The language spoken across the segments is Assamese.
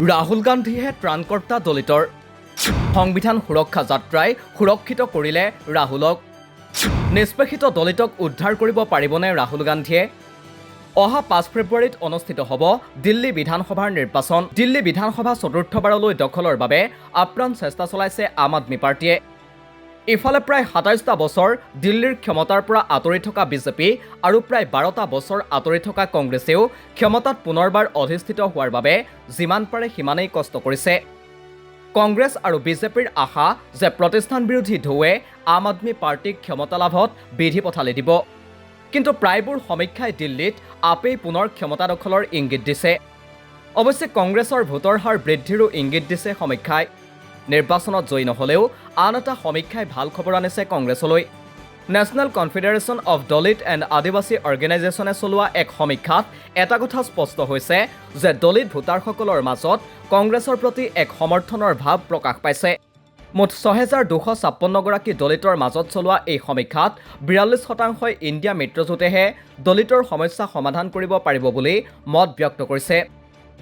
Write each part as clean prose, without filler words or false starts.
ৰাহুল গান্ধীহে ত্ৰাণকৰ্তা দলিতৰ সংবিধান সুৰক্ষা যাত্ৰাই সুৰক্ষিত কৰিলে ৰাহুলক নিষ্পেষিত দলিতক উদ্ধাৰ কৰিব পাৰিবনে ৰাহুল গান্ধীয়ে অহা 5 ফেব্ৰুৱাৰীত অনুষ্ঠিত হ'ব দিল্লী বিধানসভাৰ নিৰ্বাচন দিল্লী বিধানসভা চতুৰ্থবাৰলৈ দখলৰ বাবে আপ্ৰাণ চেষ্টা চলাইছে আম আদমি পাৰ্টিয়ে ইফালে প্ৰায় ২৭টা বছৰ দিল্লীৰ ক্ষমতাৰ পৰা আঁতৰি থকা বিজেপি আৰু প্ৰায় 12টা বছৰ আঁতৰি থকা কংগ্ৰেছেও ক্ষমতাত পুনৰবাৰ অধিষ্ঠিত হোৱাৰ বাবে যিমান পাৰে সিমানেই কষ্ট কৰিছে কংগ্ৰেছ আৰু বিজেপিৰ আশা যে প্ৰতিষ্ঠান বিৰোধী ঢৌৱে আম আদমি পাৰ্টিক ক্ষমতা লাভত বিধি পথালি দিব কিন্তু প্ৰায়বোৰ সমীক্ষাই দিল্লীত আপেই পুনৰ ক্ষমতা দখলৰ ইংগিত দিছে অৱশ্যে কংগ্ৰেছৰ ভোটৰ হাৰ বৃদ্ধিৰো ইংগিত দিছে সমীক্ষাই নিৰ্বাচনত জয়ী নহলেও আন এটা সমীক্ষাই ভাল খবৰ আনিছে কংগ্ৰেছলৈ national confederation of Dalit and Adivasi অৰ্গেনাইজেশ্যনে চলোৱা এক সমীক্ষাত এটা কথা স্পষ্ট হৈছে যে দলিত ভোটাৰসকলৰ মাজত কংগ্ৰেছৰ প্ৰতি এক সমৰ্থনৰ ভাৱ প্ৰকাশ পাইছে মুঠ ৬,২৫৬ গৰাকী দলিতৰ মাজত চলোৱা এই সমীক্ষাত ৪২% ইণ্ডিয়া মিত্ৰজোঁটেহে দলিতৰ সমস্যা সমাধান কৰিব পাৰিব বুলি মত ব্যক্ত কৰিছে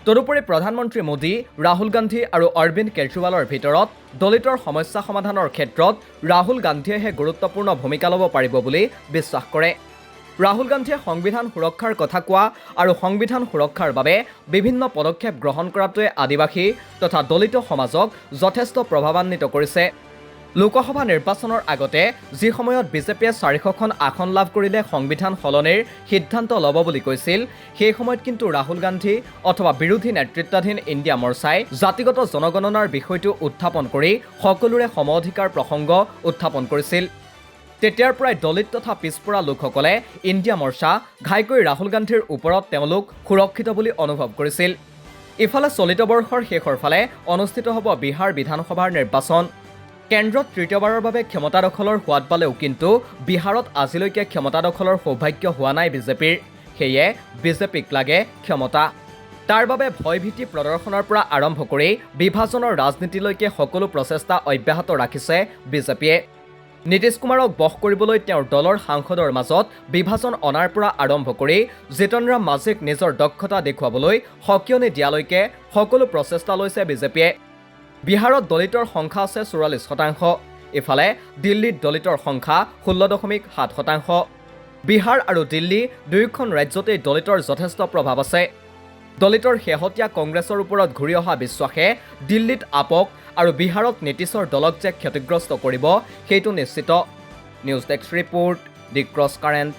তদুপৰি প্ৰধানমন্ত্ৰী মোদী ৰাহুল গান্ধী আৰু অৰবিন্দ কেজৰিৱালৰ ভিতৰত দলিতৰ সমস্যা সমাধানৰ ক্ষেত্ৰত ৰাহুল গান্ধীয়েহে গুৰুত্বপূৰ্ণ ভূমিকা ল'ব পাৰিব বুলি বিশ্বাস কৰে ৰাহুল গান্ধীয়ে সংবিধান সুৰক্ষাৰ কথা কোৱা আৰু সংবিধান সুৰক্ষাৰ বাবে বিভিন্ন পদক্ষেপ গ্ৰহণ কৰাটোৱে আদিবাসী তথা দলিত সমাজক যথেষ্ট প্ৰভাৱান্বিত কৰিছে লোকসভা নিৰ্বাচনৰ আগতে যি সময়ত বিজেপিয়ে 400খন আসন লাভ কৰিলে সংবিধান সলনিৰ সিদ্ধান্ত ল'ব বুলি কৈছিল সেই সময়ত কিন্তু ৰাহুল গান্ধী অথবা বিৰোধী নেতৃত্বাধীন ইণ্ডিয়া মৰ্চাই জাতিগত জনগণনাৰ বিষয়টো উত্থাপন কৰি সকলোৰে সম অধিকাৰ প্ৰসংগ উত্থাপন কৰিছিল তেতিয়াৰ পৰাই দলিত তথা পিছপৰা লোকসকলে ইণ্ডিয়া মৰ্চা ঘাইকৈ ৰাহুল গান্ধীৰ ওপৰত তেওঁলোক সুৰক্ষিত বুলি অনুভৱ কৰিছিল ইফালে চলিত বৰ্ষৰ শেষৰ ফালে অনুষ্ঠিত হ'ব বিহাৰ বিধানসভাৰ নিৰ্বাচন কেন্দ্ৰত তৃতীয়বাৰৰ বাবে ক্ষমতা দখলৰ সোৱাদ পালেও কিন্তু বিহাৰত আজিলৈকে ক্ষমতা দখলৰ সৌভাগ্য হোৱা নাই বিজেপিৰ সেয়ে বিজেপিক লাগে ক্ষমতা তাৰ বাবে ভয়ভীতি প্ৰদৰ্শনৰ পৰা আৰম্ভ কৰি বিভাজনৰ ৰাজনীতিলৈকে সকলো প্ৰচেষ্টা অব্যাহত ৰাখিছে বিজেপিয়ে নীতিশ কুমাৰক বশ কৰিবলৈ তেওঁৰ দলৰ সাংসদৰ মাজত বিভাজন অনাৰ পৰা আৰম্ভ কৰি জিতন ৰাম মাঝীক নিজৰ দক্ষতা দেখুৱাবলৈ সকিয়নি দিয়ালৈকে সকলো প্ৰচেষ্টা লৈছে বিজেপিয়ে বিহাৰত দলিতৰ সংখ্যা আছে 44% ইফালে দিল্লীত দলিতৰ সংখ্যা 16.7% বিহাৰ আৰু দিল্লী দুয়োখন ৰাজ্যতেই দলিতৰ যথেষ্ট প্ৰভাৱ আছে দলিতৰ শেহতীয়া কংগ্ৰেছৰ ওপৰত ঘূৰি অহা বিশ্বাসে দিল্লীত আপক আৰু বিহাৰত নীতিশৰ দলক যে ক্ষতিগ্ৰস্ত কৰিব সেইটো নিশ্চিত নিউজ ডেস্ক ৰিপৰ্ট দি ক্ৰছ কাৰেণ্ট